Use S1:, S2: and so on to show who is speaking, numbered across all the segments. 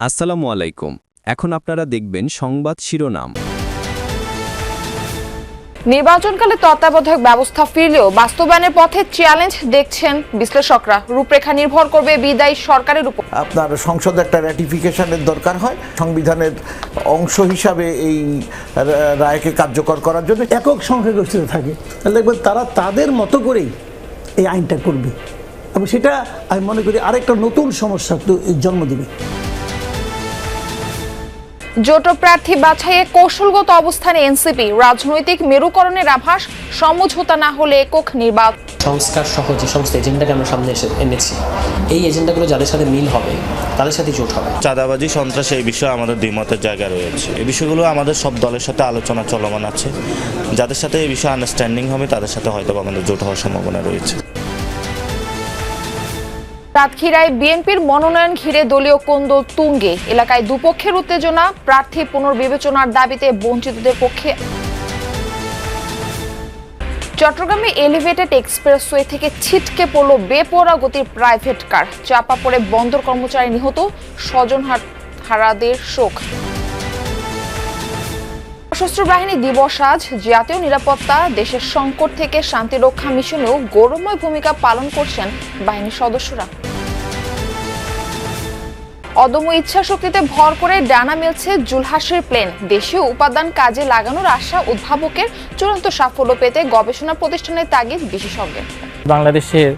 S1: আসসালামু আলাইকুম। এখন আপনারা দেখবেন সংবাদ শিরোনাম।
S2: নির্বাচনকালে তত্ত্বাবধায়ক ব্যবস্থা ফিরলেও বাস্তবায়নের পথে চ্যালেঞ্জ দেখছেন বিশ্লেষকরা। রূপরেখা নির্ভর করবে বিদায়ী সরকারের উপর।
S3: আপনার সংসদে একটা র্যাটিফিকেশনের দরকার হয় সংবিধানের অংশ হিসাবে এই রায়কে কার্যকর করার জন্য।
S4: একক সংখ্যাগরিষ্ঠতা থাকে তাহলে দেখবেন তারা তাদের মতো করেই এই আইনটা করবে এবং সেটা আমি মনে করি আরেকটা নতুন সমস্যা জন্ম দেবে।
S2: জোট প্রার্থী বাছাইয়ে কৌশলগত অবস্থানে এনসিপি, রাজনৈতিক মেরুকরণের আভাস, সমঝোতা না হলে একক নির্বাচন।
S5: সংস্কার সহ যে সমস্ত এজেন্ডাকে আমরা সামনে এনেছি, এই এজেন্ডাগুলো যাদের সাথে মিল হবে তাদের সাথে জোট হবে।
S6: চাঁদাবাজি, সন্ত্রাস, এই বিষয়ে আমাদের দ্বিমতের জায়গা রয়েছে। এই বিষয়গুলো আমাদের সব দলের সাথে আলোচনা চলমান আছে। যাদের সাথে এই বিষয়ে আন্ডারস্ট্যান্ডিং হবে তাদের সাথে হয়তো আমাদের জোট হওয়ার সম্ভাবনা রয়েছে।
S2: সাতক্ষীরায় বিএনপির মনোনয়ন ঘিরে দলীয় কোন্দল তুঙ্গে। এলাকায় দুপক্ষের উত্তেজনা, প্রার্থী পুনর্বিবেচনার দাবিতে বঞ্চিতদের পক্ষে। চট্টগ্রামে এলিভেটেড এক্সপ্রেসওয়ে থেকে ছিটকে পড়ল বেপরোয়া গতির প্রাইভেট কার। চাপা পড়ে বন্দর কর্মচারী নিহত, স্বজন হারাদের শোক। সশস্ত্র বাহিনী দিবস আজ। জাতীয় নিরাপত্তা, দেশের সংকট থেকে শান্তি রক্ষা মিশনেও গৌরবময় ভূমিকা পালন করছেন বাহিনীর সদস্যরা। অদম্য ইচ্ছাশক্তিতে ভর করে ডানা মেলছে জুলহাসের প্লেন। দেশীয় উপাদান কাজে লাগানোর আশা উদ্ভাবকের, চূড়ান্ত সাফল্য পেতে গবেষণা প্রতিষ্ঠানের তাগিদ বিশেষজ্ঞের।
S7: বাংলাদেশের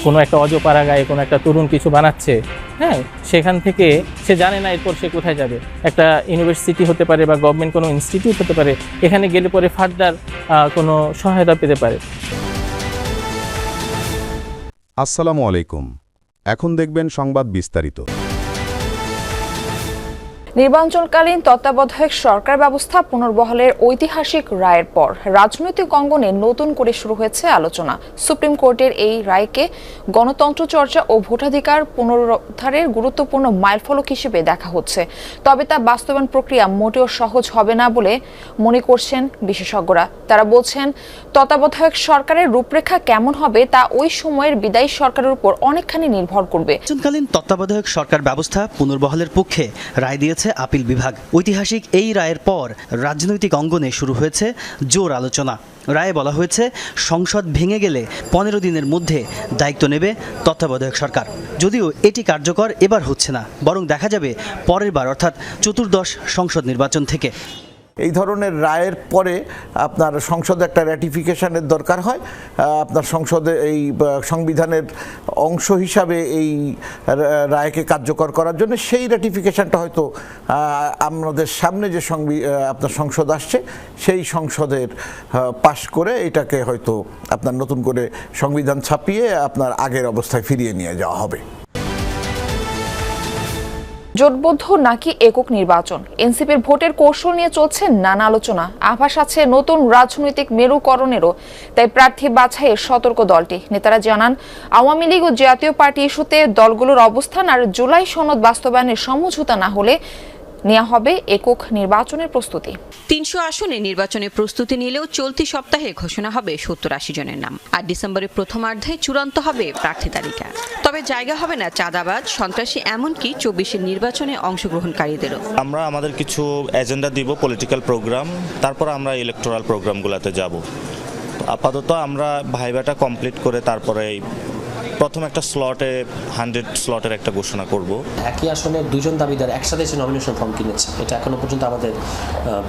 S7: কোনো একটা অজপাড়া গায়ে কোনো একটা তরুণ কিছু বানাচ্ছে, হ্যাঁ, সেখান থেকে সে জানে না এরপর সে কোথায় যাবে। একটা ইউনিভার্সিটি হতে পারে বা গভর্নমেন্ট কোনো ইনস্টিটিউট হতে পারে, এখানে গেলে পরে ফার্দার কোনো সহায়তা পেতে পারে।
S8: আসসালামু আলাইকুম। এখন দেখবেন সংবাদ বিস্তারিত।
S2: নির্বাচনকালীন তত্ত্বাবধায়ক সরকার ব্যবস্থা পুনর্বহালের ঐতিহাসিক রায়ের পর রাজনৈতিক অঙ্গনে নতুন করে শুরু হয়েছে আলোচনা। সুপ্রিম কোর্টের এই রায়কে গণতন্ত্র চর্চা ও ভোটাধিকার পুনরুদ্ধারের গুরুত্বপূর্ণ মাইলফলক হিসেবে দেখা হচ্ছে। তবে তা বাস্তবায়ন প্রক্রিয়া মোটেও সহজ হবে না বলে মনে করছেন বিশেষজ্ঞরা। তারা বলছেন, তত্ত্বাবধায়ক সরকারের রূপরেখা কেমন হবে তা ওই সময়ের বিদায়ী সরকারের উপর অনেকখানি নির্ভর করবে।
S9: নির্বাচনকালীন তত্ত্বাবধায়ক সরকার ব্যবস্থা পুনর্বহালের পক্ষে রায় দিয়েছে আপিল বিভাগ। ঐতিহাসিক এই রায়ের পর রাজনৈতিক অঙ্গনে শুরু হয়েছে জোর আলোচনা। রায়ে বলা হয়েছে, সংসদ ভেঙে গেলে 15 দিনের মধ্যে দায়িত্ব নেবে তত্ত্বাবধায়ক সরকার। যদিও এটি কার্যকর এবার হচ্ছে না, বরং দেখা যাবে পরের বার অর্থাৎ চতুর্দশ সংসদ নির্বাচন থেকে।
S3: এই ধরনের রায়ের পরে আপনার সংসদে একটা র্যাটিফিকেশনের দরকার হয়। আপনার সংসদে এই সংবিধানের অংশ হিসাবে এই রায়কে কার্যকর করার জন্য সেই র্যাটিফিকেশনটা হয়তো আমাদের সামনে যে আপনার সংসদ আসছে সেই সংসদের পাশ করে এটাকে হয়তো আপনার নতুন করে সংবিধান ছাপিয়ে আপনার আগের অবস্থায় ফিরিয়ে নিয়ে যাওয়া হবে।
S2: জোটবদ্ধ নাকি একক নির্বাচন, এনসিপির ভোটের কৌশল নিয়ে চলছে নানা আলোচনা। আভাস আছে নতুন রাজনৈতিক মেরুকরণেরও। তাই প্রার্থী বাছাইয়ে সতর্ক দলটি। নেতারা জানান, আওয়ামী লীগ ও জাতীয় পার্টি ইস্যুতে দলগুলোর অবস্থান আর জুলাই সনদ বাস্তবায়নের সমঝোতা না হলে নেওয়া হবে একক নির্বাচনের প্রস্তুতি।
S10: 300 আসনে নির্বাচনের প্রস্তুতি নিলেও চলতি সপ্তাহে ঘোষণা হবে 70-80 জনের নাম। আর ডিসেম্বরের প্রথমার্ধে চূড়ান্ত হবে প্রার্থী তালিকা। তবে জায়গা হবে না চাঁদাবাজ, সন্ত্রাসী, এমনকি 24-এর নির্বাচনে অংশগ্রহণকারীদেরও।
S6: আমরা আমাদের কিছু এজেন্ডা দিব, পলিটিক্যাল প্রোগ্রাম, তারপর আমরা ইলেকটোরাল প্রোগ্রামগুলোতে যাব। আপাতত আমরা ভাইভাটা কমপ্লিট করে তারপরে প্রথম একটা স্লটে 100 স্লটের একটা ঘোষণা করব।
S5: একই আসনে দুজন দাবিদার একসাথে এসে নমিনেশন ফর্ম কিনেছে, এটা এখনো পর্যন্ত আমাদের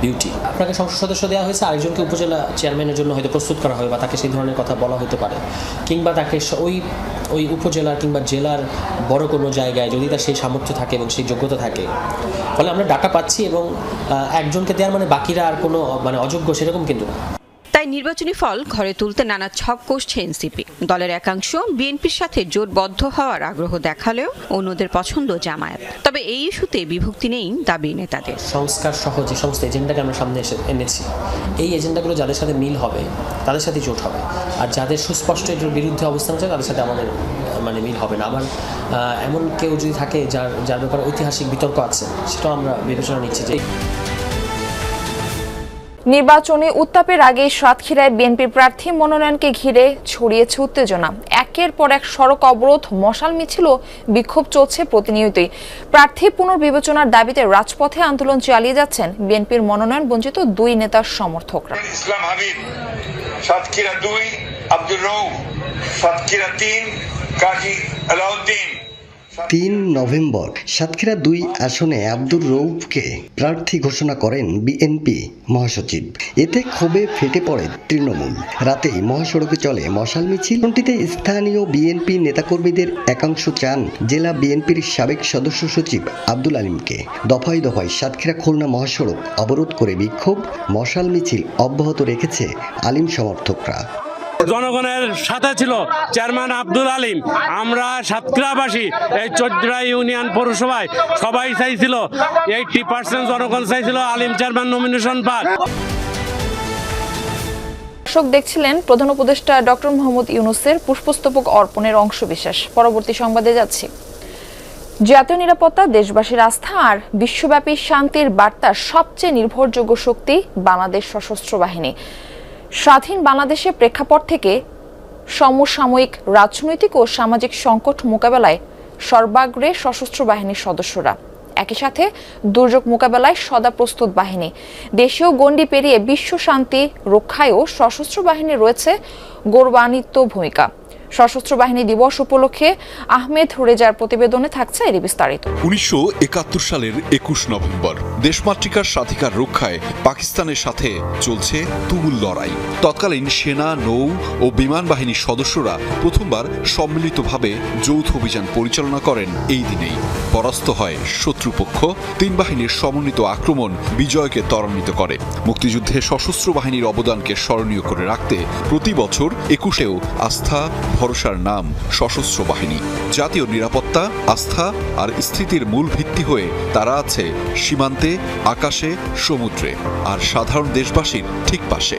S5: বিউটি। আপনাকে সংসদ সদস্য দেওয়া হয়েছে, আরেকজনকে উপজেলা চেয়ারম্যানের জন্য হয়তো প্রস্তুত করা হবে বা তাকে সেই ধরনের কথা বলা হতে পারে, কিংবা তাকে ওই উপজেলার কিংবা জেলার বড় কোনো জায়গায় যদি তার সেই সামর্থ্য থাকে এবং সেই যোগ্যতা থাকে, ফলে আমরা ডাটা পাচ্ছি এবং একজনকে দেওয়ার মানে বাকিরা আর কোনো মানে অযোগ্য সেরকম কিন্তু না।
S10: তাই নির্বাচনী ফল ঘরে তুলতে নানা ছক কষছে এনসিপি। দলের একাংশ বিএনপির সাথে জোটবদ্ধ হওয়ার আগ্রহ দেখালেও অন্যদের পছন্দ জামায়াত। তবে এই ইস্যুতে বিভক্তি নেই দাবি নেতাদের।
S5: সংস্কার সহ যে সমস্ত এজেন্ডাকে আমরা সামনে এনেছি, এই এজেন্ডাগুলো যাদের সাথে মিল হবে তাদের সাথে জোট হবে, আর যাদের সুস্পষ্ট এটার বিরুদ্ধে অবস্থান আছে তাদের সাথে আমাদের মানে মিল হবে না। আবার এমন কেউ যদি থাকে যার ব্যাপারে ঐতিহাসিক বিতর্ক আছে, সেটাও আমরা বিবেচনা নিচ্ছি। যে
S2: নির্বাচনে উত্তাপের আগে সাতক্ষীরায় বিএনপি প্রার্থী মনোনয়নকে ঘিরে ছড়িয়েছে উত্তেজনা। 1 একের পর এক সড়ক অবরোধ, মশাল মিছিল ও বিক্ষোভ চলছে প্রতিনিয়তই। প্রার্থী পুনর্বিবেচনার দাবিতে রাজপথে আন্দোলন চালিয়ে যাচ্ছেন বিএনপির মনোনয়ন বঞ্চিত দুই নেতার সমর্থকরা।
S11: ইসলাম হাবিব, সাতক্ষীরা 2 আব্দুর রউফ, সাতক্ষীরা 3 কাজী আলাউদ্দিন।
S12: 3 নভেম্বর সাতক্ষীরা 2 আসনে আব্দুর রউফকে প্রার্থী ঘোষণা করেন বিএনপি মহাসচিব। এতে ক্ষোভে ফেটে পড়ে তৃণমূল। রাতেই মহাসড়কে চলে মশাল মিছিল। কোনটিতে স্থানীয় বিএনপি নেতাকর্মীদের একাংশ চান জেলা বিএনপির সাবেক সদস্য সচিব আব্দুল আলিমকে। দফায় দফায় সাতক্ষীরা খুলনা মহাসড়ক অবরোধ করে বিক্ষোভ, মশাল মিছিল অব্যাহত রেখেছে আলিম সমর্থকরা।
S13: জনগণের সাথে ছিল চেয়ারম্যান আব্দুল আলিম। আমরা সাতক্ষীরাবাসী এই 14 ইউনিয়ন পৌরসভায় সবাই চাইছিল, 80% জনগণ চাইছিল আলিম চেয়ারম্যান নমিনেশন পাক।
S2: দর্শক দেখছিলেন প্রধান উপদেষ্টা ডক্টর মোহাম্মদ ইউনূসের পুষ্পস্তবক অর্পণের অংশবিশেষ। পরবর্তী সংবাদে যাচ্ছি। জাতীয় নিরাপত্তা, দেশবাসীর আস্থা আর বিশ্বব্যাপী শান্তির বার্তার সবচেয়ে নির্ভরযোগ্য শক্তি বাংলাদেশ সশস্ত্র বাহিনী। স্বাধীন বাংলাদেশের প্রেক্ষাপট থেকে সমসাময়িক রাজনৈতিক ও সামাজিক সংকট মোকাবেলায় সর্বাগ্রে সশস্ত্র বাহিনীর সদস্যরা। একই সাথে দুর্যোগ মোকাবেলায় সদা প্রস্তুত বাহিনী। দেশীয় গণ্ডি পেরিয়ে বিশ্ব শান্তি রক্ষায়ও সশস্ত্র বাহিনীর রয়েছে গৌরবান্বিত ভূমিকা। সশস্ত্র বাহিনী দিবস উপলক্ষে আহমেদ রেজার প্রতিবেদনে থাকছে এর বিস্তারিত।
S14: 1971 সালের 21 নভেম্বর দেশমাতৃকার স্বাধিকার রক্ষায় পাকিস্তানের সাথে চলছে তুমুল লড়াই। তৎকালীন সেনা, নৌ ও বিমান বাহিনীর সদস্যরা প্রথমবার সম্মিলিতভাবে যৌথ অভিযান পরিচালনা করেন এই দিনেই। পরাস্ত হয় শত্রুপক্ষ। 3 বাহিনীর সমন্বিত আক্রমণ বিজয়কে ত্বরান্বিত করে। মুক্তিযুদ্ধে সশস্ত্র বাহিনীর অবদানকে স্মরণীয় করে রাখতে প্রতি বছর 21-এও আস্থা ভরসার নাম সশস্ত্র বাহিনী। জাতীয় নিরাপত্তা, আস্থা আর স্থিতির মূল ভিত্তি হয়ে তারা আছে সীমান্তে, আকাশে, সমুদ্রে আর সাধারণ দেশবাসীর ঠিক পাশে।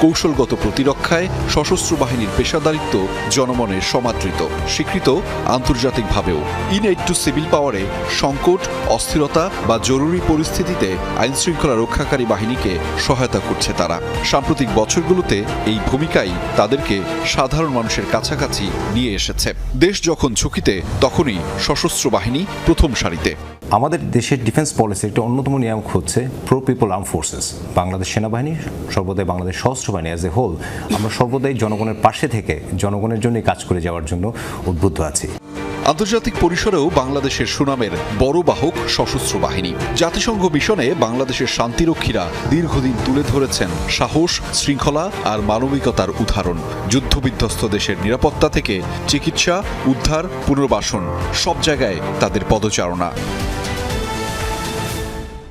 S14: কৌশলগত প্রতিরক্ষায় সশস্ত্র বাহিনীর পেশাদারিত্ব জনমনের সমাদৃত, স্বীকৃত আন্তর্জাতিকভাবেও। ইনএইড টু সিভিল পাওয়ারে সংকট, অস্থিরতা বা জরুরি পরিস্থিতিতে আইনশৃঙ্খলা রক্ষাকারী বাহিনীকে সহায়তা করছে তারা। সাম্প্রতিক বছরগুলোতে এই ভূমিকাই তাদেরকে সাধারণ মানুষের কাছাকাছি নিয়ে এসেছে। দেশ যখন ঝুঁকিতে, তখনই সশস্ত্র বাহিনী প্রথম সারিতে।
S15: আমাদের দেশের ডিফেন্স পলিসির একটা অন্যতম নিয়ামক হচ্ছে pro people arm forces. Bangladesh সেনাবাহিনী, সর্বদাই বাংলাদেশ সশস্ত্র বাহিনী অ্যাজ এ হোল, আমরা সর্বদাই জনগণের পাশে থেকে জনগণের জন্যই কাজ করে যাওয়ার জন্য উদ্বুদ্ধ আছি।
S14: আন্তর্জাতিক পরিসরেও বাংলাদেশের সুনামের বড় বাহক সশস্ত্র বাহিনী। জাতিসংঘ মিশনে বাংলাদেশের শান্তিরক্ষীরা দীর্ঘদিন তুলে ধরেছেন সাহস, শৃঙ্খলা আর মানবিকতার উদাহরণ। যুদ্ধবিধ্বস্ত দেশের নিরাপত্তা থেকে চিকিৎসা, উদ্ধার, পুনর্বাসন, সব জায়গায় তাদের পদচারণা।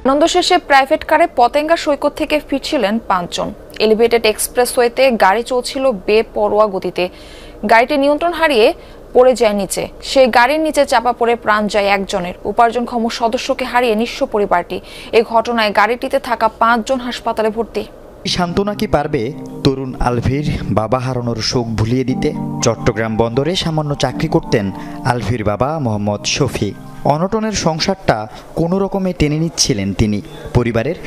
S2: আনন্দ শেষে প্রাইভেট কারে পতেঙ্গা সৈকত থেকে ফিরছিলেন 5 জন। এলিভেটেড এক্সপ্রেসওয়েতে গাড়ি চলছিল বেপরোয়া গতিতে। গাড়িটি নিয়ন্ত্রণ হারিয়ে পড়ে যায় নিচে। সেই গাড়ির নিচে চাপা পড়ে প্রাণ যায় একজনের। উপার্জনক্ষম সদস্যকে হারিয়ে নিঃস্ব পরিবারটি। এই ঘটনায় গাড়িটিতে থাকা 5 জন হাসপাতালে ভর্তি।
S16: সান্ত্বনা কি পারবে তরুণ আলভির বাবা হারানোর শোক ভুলিয়ে দিতে? চট্টগ্রাম বন্দরে সামান্য চাকরি করতেন আলভির বাবা মোহাম্মদ শফি। অনটনের সংসারটা কোনো রকমে টেনে নিচ্ছিলেন তিনি। পরিবারের